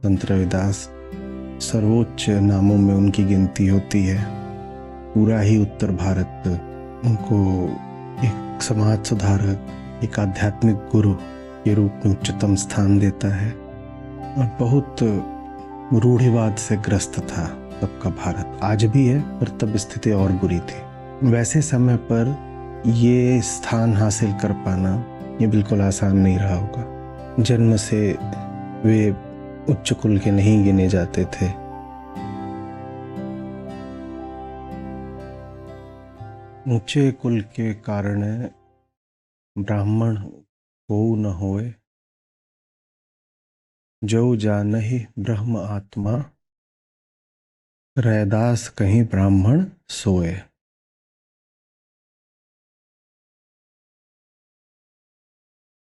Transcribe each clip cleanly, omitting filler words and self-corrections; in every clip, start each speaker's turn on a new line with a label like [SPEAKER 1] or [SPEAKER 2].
[SPEAKER 1] संत रविदास सर्वोच्च नामों में उनकी गिनती होती है। पूरा ही उत्तर भारत उनको एक समाज सुधारक, एक आध्यात्मिक गुरु के रूप में उच्चतम स्थान देता है। और बहुत रूढ़िवाद से ग्रस्त था तब का भारत, आज भी है, पर तब स्थिति और बुरी थी। वैसे समय पर ये स्थान हासिल कर पाना ये बिल्कुल आसान नहीं रहा होगा। जन्म से वे उच्च कुल के नहीं गिने जाते थे। ऊंचे कुल के कारण ब्राह्मण को न होए, जो जानहि ब्रह्म आत्मा, रैदास कहीं ब्राह्मण सोए।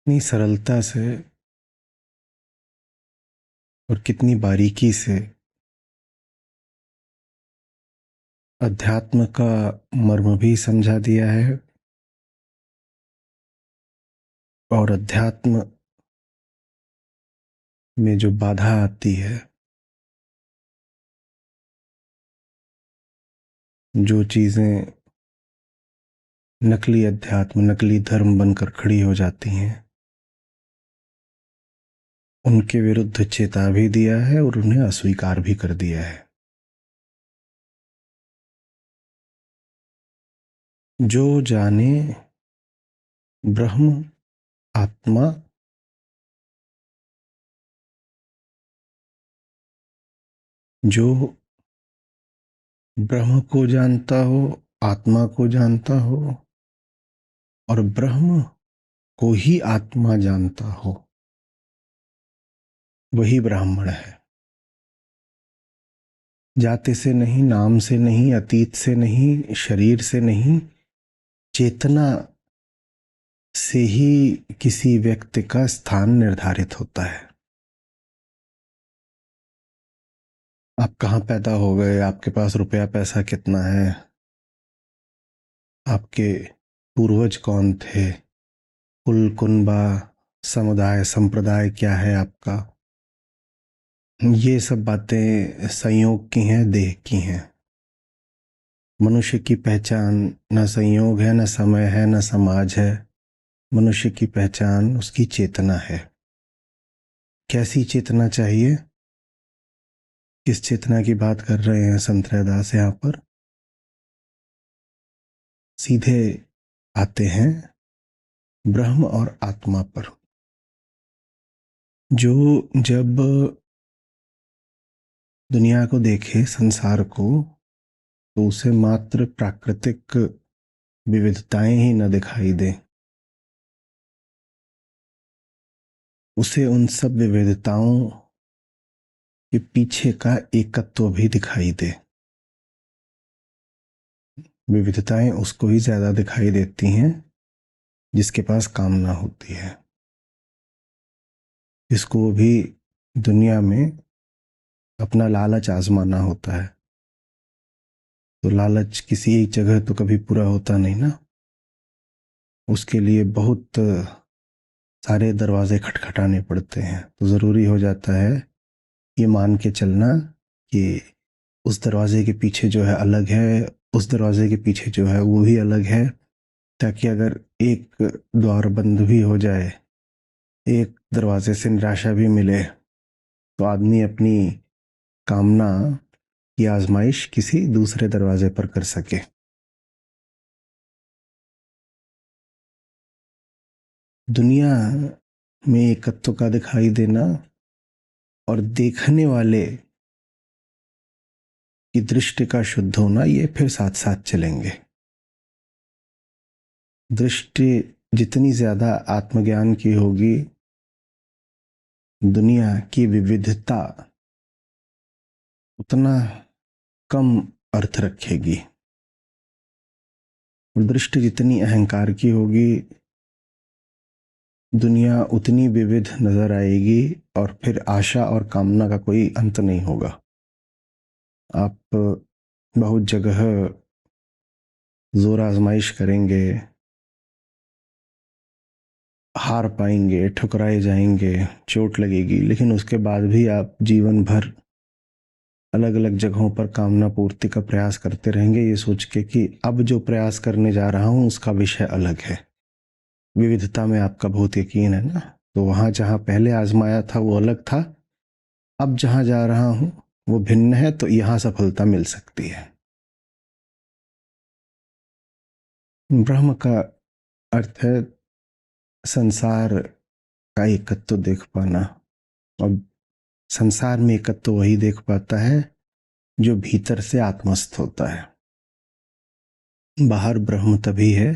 [SPEAKER 1] इतनी सरलता से और कितनी बारीकी से अध्यात्म का मर्म भी समझा दिया है। और अध्यात्म में जो बाधा आती है, जो चीजें नकली अध्यात्म, नकली धर्म बनकर खड़ी हो जाती हैं, उनके विरुद्ध चेता भी दिया है और उन्हें अस्वीकार भी कर दिया है। जो जाने ब्रह्म आत्मा, जो ब्रह्म को जानता हो, आत्मा को जानता हो और ब्रह्म को ही आत्मा जानता हो, वही ब्राह्मण है। जाति से नहीं, नाम से नहीं, अतीत से नहीं, शरीर से नहीं, चेतना से ही किसी व्यक्ति का स्थान निर्धारित होता है। आप कहाँ पैदा हो गए, आपके पास रुपया पैसा कितना है, आपके पूर्वज कौन थे, कुल कुनबा, समुदाय, संप्रदाय क्या है आपका, ये सब बातें संयोग की हैं, देह की हैं। मनुष्य की पहचान न संयोग है, न समय है, न समाज है। मनुष्य की पहचान उसकी चेतना है। कैसी चेतना चाहिए? किस चेतना की बात कर रहे हैं संत रैदास यहाँ पर? सीधे आते हैं ब्रह्म और आत्मा पर। जो जब दुनिया को देखे, संसार को, तो उसे मात्र प्राकृतिक विविधताएं ही न दिखाई दे, उसे उन सब विविधताओं के पीछे का एकत्व भी दिखाई दे। विविधताएं उसको ही ज्यादा दिखाई देती हैं जिसके पास कामना होती है, जिसको भी दुनिया में अपना लालच आजमाना होता है। तो लालच किसी एक जगह तो कभी पूरा होता नहीं ना, उसके लिए बहुत सारे दरवाजे खटखटाने पड़ते हैं। तो ज़रूरी हो जाता है ये मान के चलना कि उस दरवाजे के पीछे जो है अलग है, उस दरवाजे के पीछे जो है वो भी अलग है, ताकि अगर एक द्वार बंद भी हो जाए, एक दरवाजे से निराशा भी मिले, तो आदमी अपनी कामना की आजमाइश किसी दूसरे दरवाजे पर कर सके। दुनिया में एकत्व का दिखाई देना और देखने वाले की दृष्टि का शुद्ध होना, ये फिर साथ साथ चलेंगे। दृष्टि जितनी ज्यादा आत्मज्ञान की होगी, दुनिया की विविधता उतना कम अर्थ रखेगी। दृष्टि जितनी अहंकार की होगी, दुनिया उतनी विविध नजर आएगी और फिर आशा और कामना का कोई अंत नहीं होगा। आप बहुत जगह जोर आजमाइश करेंगे, हार पाएंगे, ठुकराए जाएंगे, चोट लगेगी, लेकिन उसके बाद भी आप जीवन भर अलग अलग जगहों पर कामना पूर्ति का प्रयास करते रहेंगे, ये सोच के कि अब जो प्रयास करने जा रहा हूँ उसका विषय अलग है। विविधता में आपका बहुत यकीन है ना, तो वहां जहां पहले आजमाया था वो अलग था, अब जहां जा रहा हूं वो भिन्न है, तो यहां सफलता मिल सकती है। ब्रह्म का अर्थ है संसार का एकत्व देख पाना। और संसार में एकत्व वही देख पाता है जो भीतर से आत्मस्थ होता है। बाहर ब्रह्म तभी है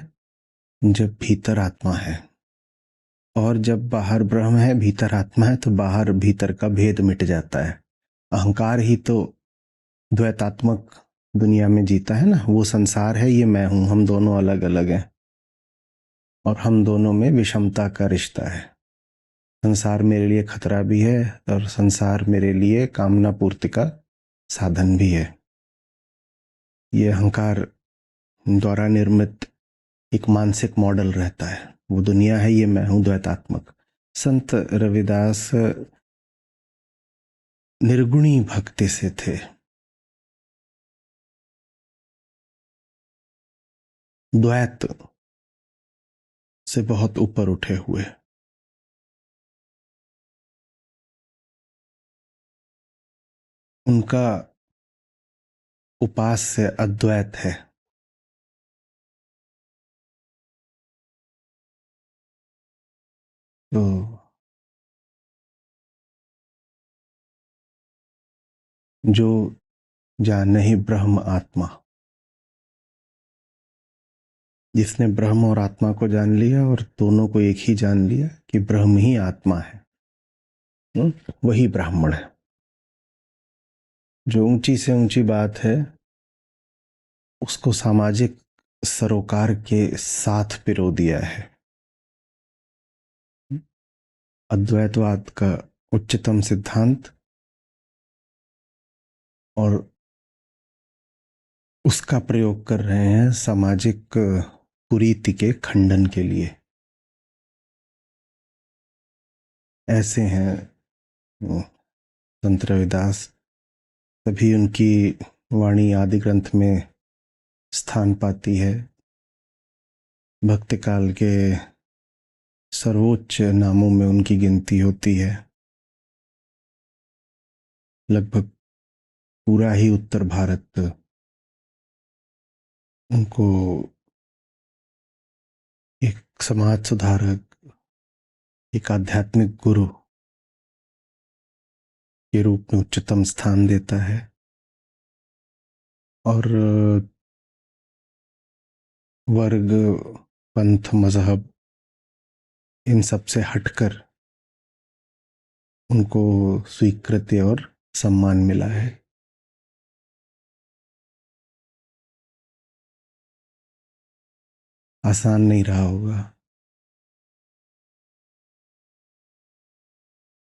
[SPEAKER 1] जब भीतर आत्मा है, और जब बाहर ब्रह्म है भीतर आत्मा है, तो बाहर भीतर का भेद मिट जाता है। अहंकार ही तो द्वैतात्मक दुनिया में जीता है ना, वो संसार है, ये मैं हूं, हम दोनों अलग अलग हैं, और हम दोनों में विषमता का रिश्ता है। संसार मेरे लिए खतरा भी है, और संसार मेरे लिए कामना पूर्ति का साधन भी है। ये अहंकार द्वारा निर्मित एक मानसिक मॉडल रहता है, वो दुनिया है, ये मैं हूं, द्वैतात्मक। संत रविदास निर्गुणी भक्ति से थे, द्वैत से बहुत ऊपर उठे हुए। उनका उपास्य अद्वैत है। तो जो जाने ही ब्रह्म आत्मा, जिसने ब्रह्म और आत्मा को जान लिया और दोनों को एक ही जान लिया कि ब्रह्म ही आत्मा है, वही ब्राह्मण है। जो ऊंची से ऊंची बात है उसको सामाजिक सरोकार के साथ पिरो दिया है। अद्वैतवाद का उच्चतम सिद्धांत, और उसका प्रयोग कर रहे हैं सामाजिक कुरीति के खंडन के लिए। ऐसे हैं संत रविदास, तभी उनकी वाणी आदि ग्रंथ में स्थान पाती है। भक्ति काल के सर्वोच्च नामों में उनकी गिनती होती है। लगभग पूरा ही उत्तर भारत उनको एक समाज सुधारक, एक आध्यात्मिक गुरु के रूप में उच्चतम स्थान देता है। और वर्ग, पंथ, मजहब, इन सब से हटकर उनको स्वीकृति और सम्मान मिला है। आसान नहीं रहा होगा।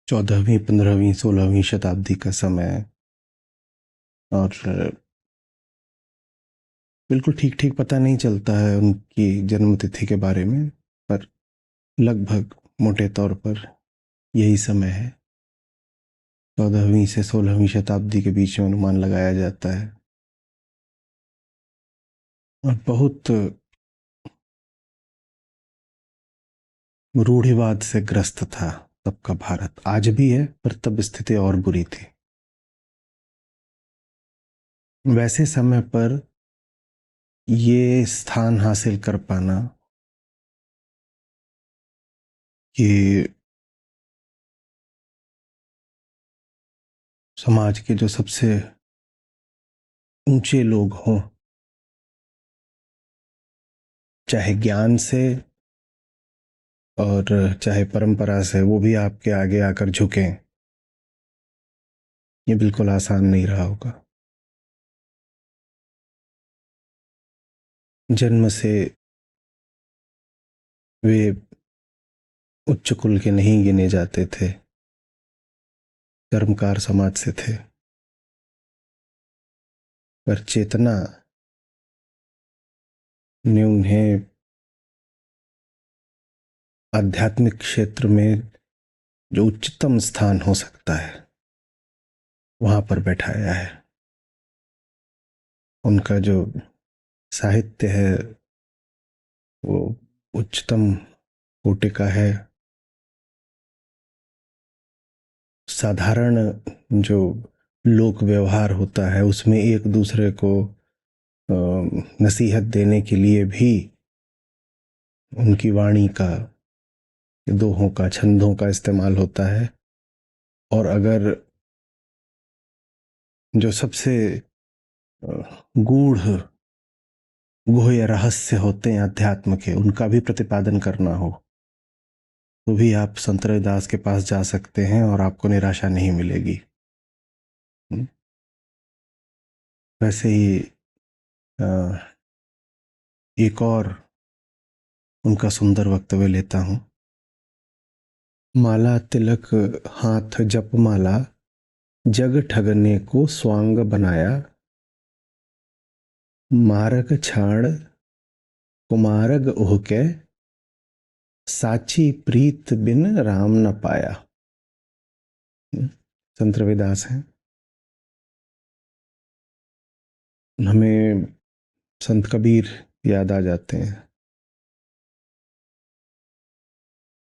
[SPEAKER 1] 14वीं, 15वीं, 16वीं शताब्दी का समय, और बिल्कुल ठीक ठीक पता नहीं चलता है उनकी जन्मतिथि के बारे में, पर लगभग मोटे तौर पर यही समय है। 14वीं से 16वीं शताब्दी के बीच में अनुमान लगाया जाता है। और बहुत रूढ़िवाद से ग्रस्त था तब का भारत, आज भी है, पर तब स्थिति और बुरी थी। वैसे समय पर ये स्थान हासिल कर पाना कि समाज के जो सबसे ऊंचे लोग हों, चाहे ज्ञान से और चाहे परंपरा से, वो भी आपके आगे आकर झुकें, ये बिल्कुल आसान नहीं रहा होगा। जन्म से वे उच्च कुल के नहीं गिने जाते थे, कर्मकार समाज से थे, पर चेतना ने उन्हें आध्यात्मिक क्षेत्र में जो उच्चतम स्थान हो सकता है वहां पर बैठाया है। उनका जो साहित्य है वो उच्चतम कोटि का है। साधारण जो लोक व्यवहार होता है उसमें एक दूसरे को नसीहत देने के लिए भी उनकी वाणी का, दोहों का, छंदों का इस्तेमाल होता है। और अगर जो सबसे गूढ़ गुह्य रहस्य होते हैं अध्यात्म के, उनका भी प्रतिपादन करना हो तो भी आप संत रविदास के पास जा सकते हैं और आपको निराशा नहीं मिलेगी। वैसे ही एक और उनका सुंदर वक्तव्य लेता हूं। माला तिलक हाथ जप माला, जग ठगने को स्वांग बनाया, मारग छाड़ कुमारग ओहके, साची प्रीत बिन राम न पाया। संत रविदास हैं। हमें संत कबीर याद आ जाते हैं।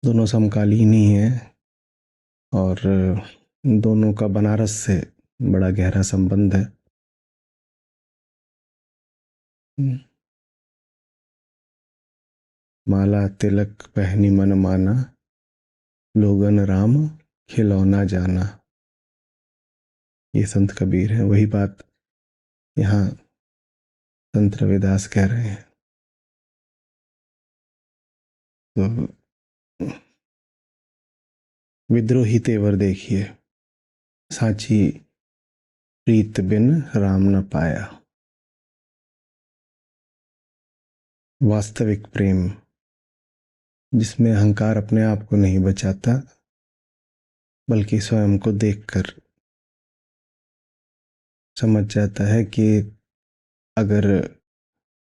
[SPEAKER 1] दोनों समकालीन ही हैं और दोनों का बनारस से बड़ा गहरा संबंध है। माला तिलक पहनी मन माना, लोगन राम खिलौना जाना। ये संत कबीर है। वही बात यहाँ संत रविदास कह रहे हैं। तो विद्रोही तेवर देखिए, साची प्रीत बिन राम न पाया। वास्तविक प्रेम जिसमें अहंकार अपने आप को नहीं बचाता बल्कि स्वयं को देखकर समझ जाता है कि अगर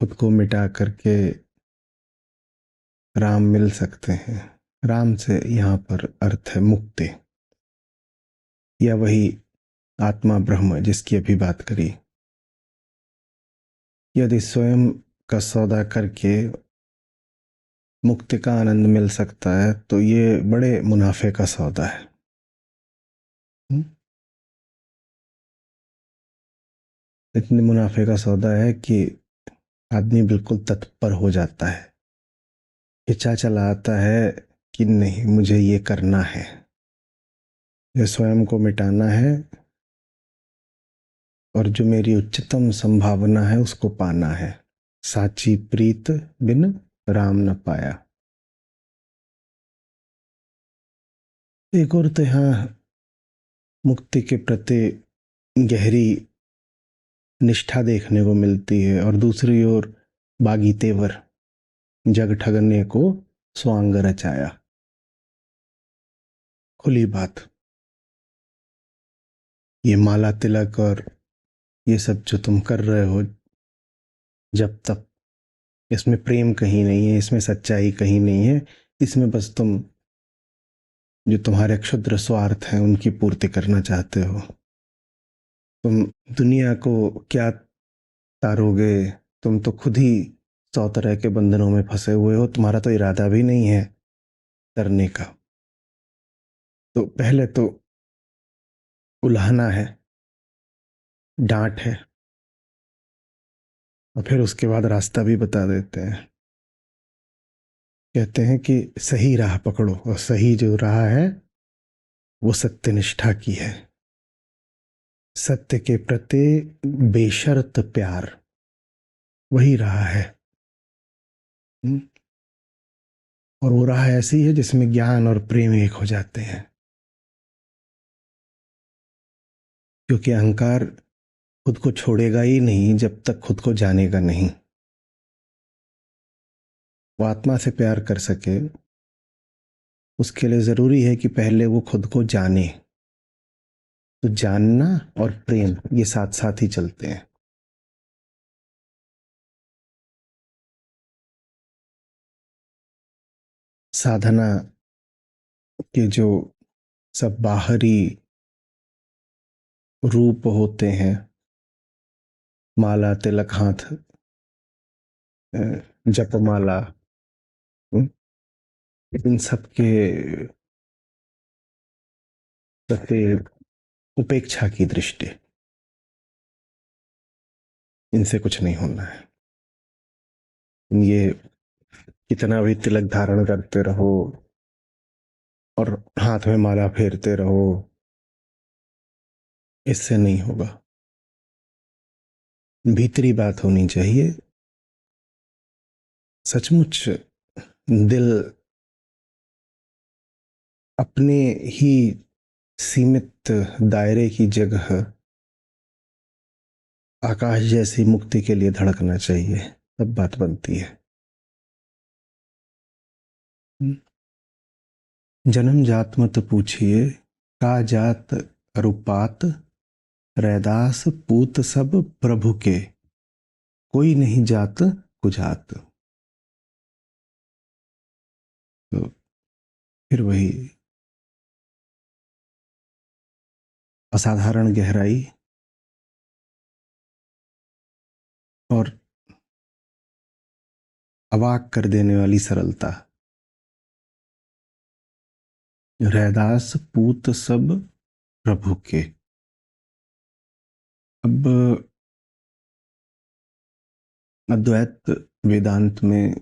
[SPEAKER 1] खुद को मिटा करके राम मिल सकते हैं। राम से यहाँ पर अर्थ है मुक्ति, या वही आत्मा ब्रह्म जिसकी अभी बात करी। यदि स्वयं का सौदा करके मुक्ति का आनंद मिल सकता है तो ये बड़े मुनाफे का सौदा है। इतने मुनाफे का सौदा है कि आदमी बिल्कुल तत्पर हो जाता है, हिचा चला आता है कि नहीं मुझे ये करना है, ये स्वयं को मिटाना है और जो मेरी उच्चतम संभावना है उसको पाना है। साची प्रीत बिन राम न पाया। एक और तो यहाँ मुक्ति के प्रति गहरी निष्ठा देखने को मिलती है और दूसरी ओर बागी तेवर, जग ठगने को स्वांग रचाया। खुली बात, ये माला तिलक और ये सब जो तुम कर रहे हो जब तक, इसमें प्रेम कहीं नहीं है, इसमें सच्चाई कहीं नहीं है। इसमें बस तुम जो तुम्हारे क्षुद्र स्वार्थ हैं उनकी पूर्ति करना चाहते हो। तुम दुनिया को क्या तारोगे? तुम तो खुद ही 100 तरह के बंधनों में फंसे हुए हो। तुम्हारा तो इरादा भी नहीं है करने का। तो पहले तो उल्हाना है, डांट है, और फिर उसके बाद रास्ता भी बता देते हैं। कहते हैं कि सही राह पकड़ो, और सही जो राह है वो सत्यनिष्ठा की है। सत्य के प्रति बेशर्त प्यार, वही राह है। और वो राह ऐसी है जिसमें ज्ञान और प्रेम एक हो जाते हैं। क्योंकि अहंकार खुद को छोड़ेगा ही नहीं जब तक खुद को जानेगा नहीं। वो आत्मा से प्यार कर सके उसके लिए जरूरी है कि पहले वो खुद को जाने। तो जानना और प्रेम ये साथ साथ ही चलते हैं। साधना के जो सब बाहरी रूप होते हैं, माला, तिलक, हाथ, जपमाला, इन सब के प्रति उपेक्षा की दृष्टि, इनसे कुछ नहीं होना है। ये कितना भी तिलक धारण करते रहो और हाथ में माला फेरते रहो, इससे नहीं होगा। भीतरी बात होनी चाहिए, सचमुच दिल अपने ही सीमित दायरे की जगह आकाश जैसी मुक्ति के लिए धड़कना चाहिए, तब बात बनती है। जन्म जात मत पूछिए, का जात अरुपात, रैदास पूत सब प्रभु के, कोई नहीं जात कुजात। तो फिर वही असाधारण गहराई और अवाक कर देने वाली सरलता। रैदास पूत सब प्रभु के। अब अद्वैत वेदांत में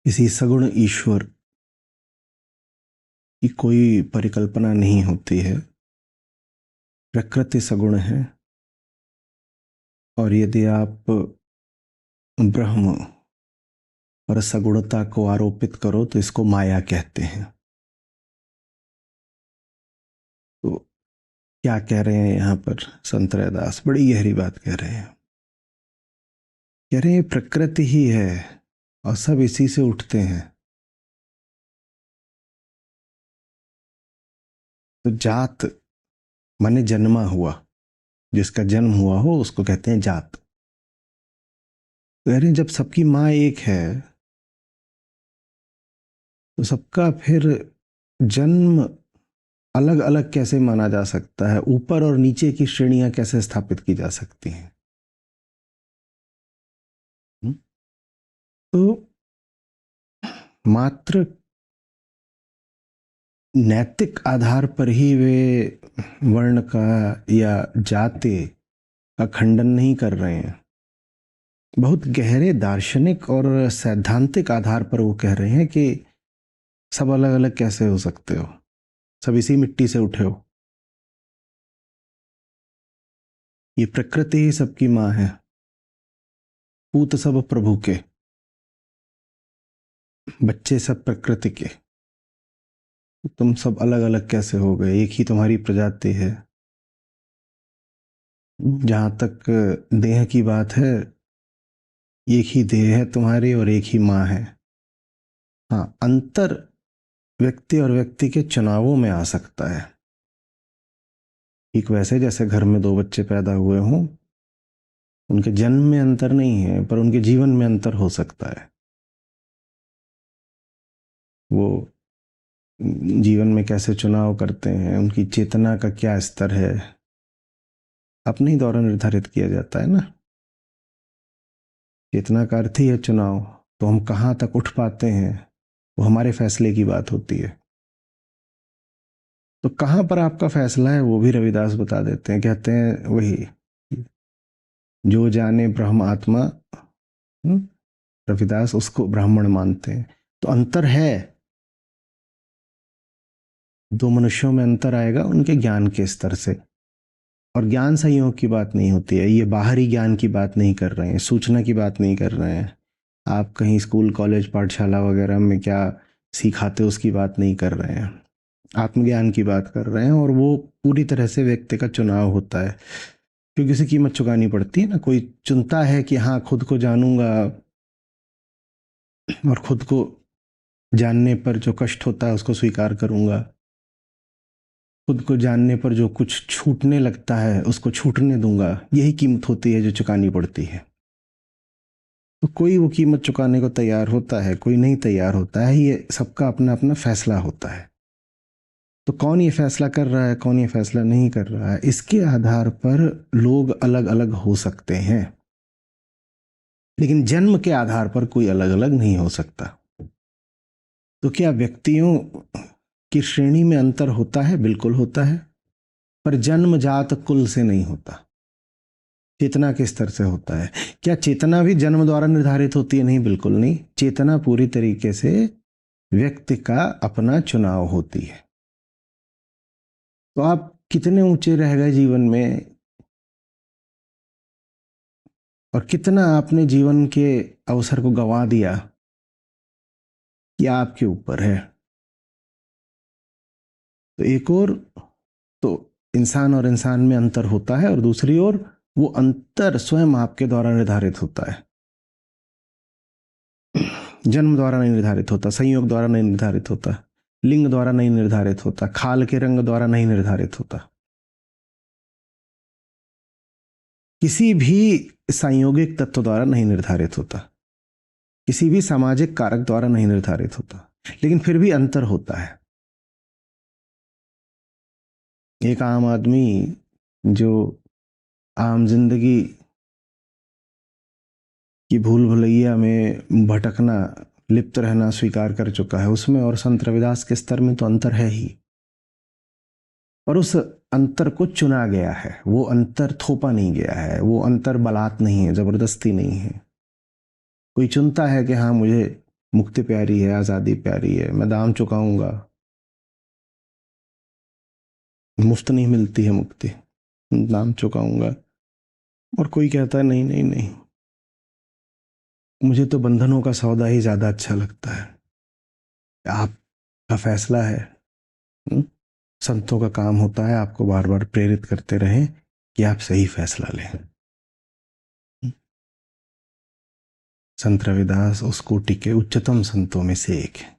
[SPEAKER 1] किसी सगुण ईश्वर की कोई परिकल्पना नहीं होती है। प्रकृति सगुण है, और यदि आप ब्रह्म पर सगुणता को आरोपित करो तो इसको माया कहते हैं। तो क्या कह रहे हैं यहाँ पर संत रैदास? बड़ी गहरी बात कह रहे हैं। कह रहे हैं प्रकृति ही है और सब इसी से उठते हैं। तो जात माने जन्मा हुआ, जिसका जन्म हुआ हो उसको कहते हैं जात। कह रहे हैं जब सबकी माँ एक है तो सबका फिर जन्म अलग अलग कैसे माना जा सकता है? ऊपर और नीचे की श्रेणियां कैसे स्थापित की जा सकती हैं? तो मात्र नैतिक आधार पर ही वे वर्ण का या जाति का खंडन नहीं कर रहे हैं। बहुत गहरे दार्शनिक और सैद्धांतिक आधार पर वो कह रहे हैं कि सब अलग अलग कैसे हो सकते हो, सब इसी मिट्टी से उठे हो। ये प्रकृति ही सबकी माँ है, पूत सब प्रभु के, बच्चे सब प्रकृति के। तुम सब अलग अलग कैसे हो गए? एक ही तुम्हारी प्रजाति है। जहां तक देह की बात है, एक ही देह है तुम्हारी और एक ही माँ है। हाँ, अंतर व्यक्ति और व्यक्ति के चुनावों में आ सकता है। ठीक वैसे जैसे घर में दो बच्चे पैदा हुए हों, उनके जन्म में अंतर नहीं है पर उनके जीवन में अंतर हो सकता है। वो जीवन में कैसे चुनाव करते हैं, उनकी चेतना का क्या स्तर है, अपने ही द्वारा निर्धारित किया जाता है ना। चेतना का अर्थ ही है चुनाव। तो हम कहाँ तक उठ पाते हैं वो हमारे फैसले की बात होती है। तो कहाँ पर आपका फैसला है वो भी रविदास बता देते हैं। कहते हैं वही, जो जाने ब्रह्म आत्मा, रविदास उसको ब्राह्मण मानते हैं। तो अंतर है, दो मनुष्यों में अंतर आएगा उनके ज्ञान के स्तर से। और ज्ञान संयोग की बात नहीं होती है, ये बाहरी ज्ञान की बात नहीं कर रहे हैं, सूचना की बात नहीं कर रहे हैं। आप कहीं स्कूल कॉलेज पाठशाला वगैरह में क्या सिखाते उसकी बात नहीं कर रहे हैं, आत्मज्ञान की बात कर रहे हैं। और वो पूरी तरह से व्यक्ति का चुनाव होता है, क्योंकि उसे कीमत चुकानी पड़ती है ना। कोई चुनता है कि हाँ खुद को जानूंगा, और खुद को जानने पर जो कष्ट होता है उसको स्वीकार करूंगा, खुद को जानने पर जो कुछ छूटने लगता है उसको छूटने दूंगा। यही कीमत होती है जो चुकानी पड़ती है। तो कोई वो कीमत चुकाने को तैयार होता है, कोई नहीं तैयार होता है। ये सबका अपना अपना फैसला होता है। तो कौन ये फैसला कर रहा है, कौन ये फैसला नहीं कर रहा है, इसके आधार पर लोग अलग अलग हो सकते हैं, लेकिन जन्म के आधार पर कोई अलग अलग नहीं हो सकता। तो क्या व्यक्तियों की श्रेणी में अंतर होता है? बिल्कुल होता है, पर जन्म जात कुल से नहीं होता, चेतना के स्तर से होता है। क्या चेतना भी जन्म द्वारा निर्धारित होती है? नहीं, बिल्कुल नहीं। चेतना पूरी तरीके से व्यक्ति का अपना चुनाव होती है। तो आप कितने ऊंचे रह गए जीवन में और कितना आपने जीवन के अवसर को गंवा दिया, यह आपके ऊपर है। तो एक और तो इंसान और इंसान में अंतर होता है, और दूसरी ओर वो अंतर स्वयं आपके द्वारा निर्धारित होता है। जन्म द्वारा नहीं निर्धारित होता, संयोग द्वारा नहीं निर्धारित होता, लिंग द्वारा नहीं निर्धारित होता, खाल के रंग द्वारा नहीं निर्धारित होता, किसी भी संयोगिक तत्व द्वारा नहीं निर्धारित होता, किसी भी सामाजिक कारक द्वारा नहीं निर्धारित होता, लेकिन फिर भी अंतर होता है। एक आम आदमी जो आम जिंदगी की भूल भुलैया में भटकना, लिप्त रहना स्वीकार कर चुका है, उसमें और संत रविदास के स्तर में तो अंतर है ही। और उस अंतर को चुना गया है, वो अंतर थोपा नहीं गया है, वो अंतर बलात् नहीं है, जबरदस्ती नहीं है। कोई चुनता है कि हाँ मुझे मुक्ति प्यारी है, आज़ादी प्यारी है, मैं दाम चुकाऊंगा। मुफ्त नहीं मिलती है मुक्ति, दाम चुकाऊंगा। और कोई कहता है नहीं नहीं नहीं, मुझे तो बंधनों का सौदा ही ज्यादा अच्छा लगता है। आपका फैसला है। हुँ? संतों का काम होता है आपको बार बार प्रेरित करते रहें कि आप सही फैसला लें। संत रविदास उस कोटि के उच्चतम संतों में से एक है।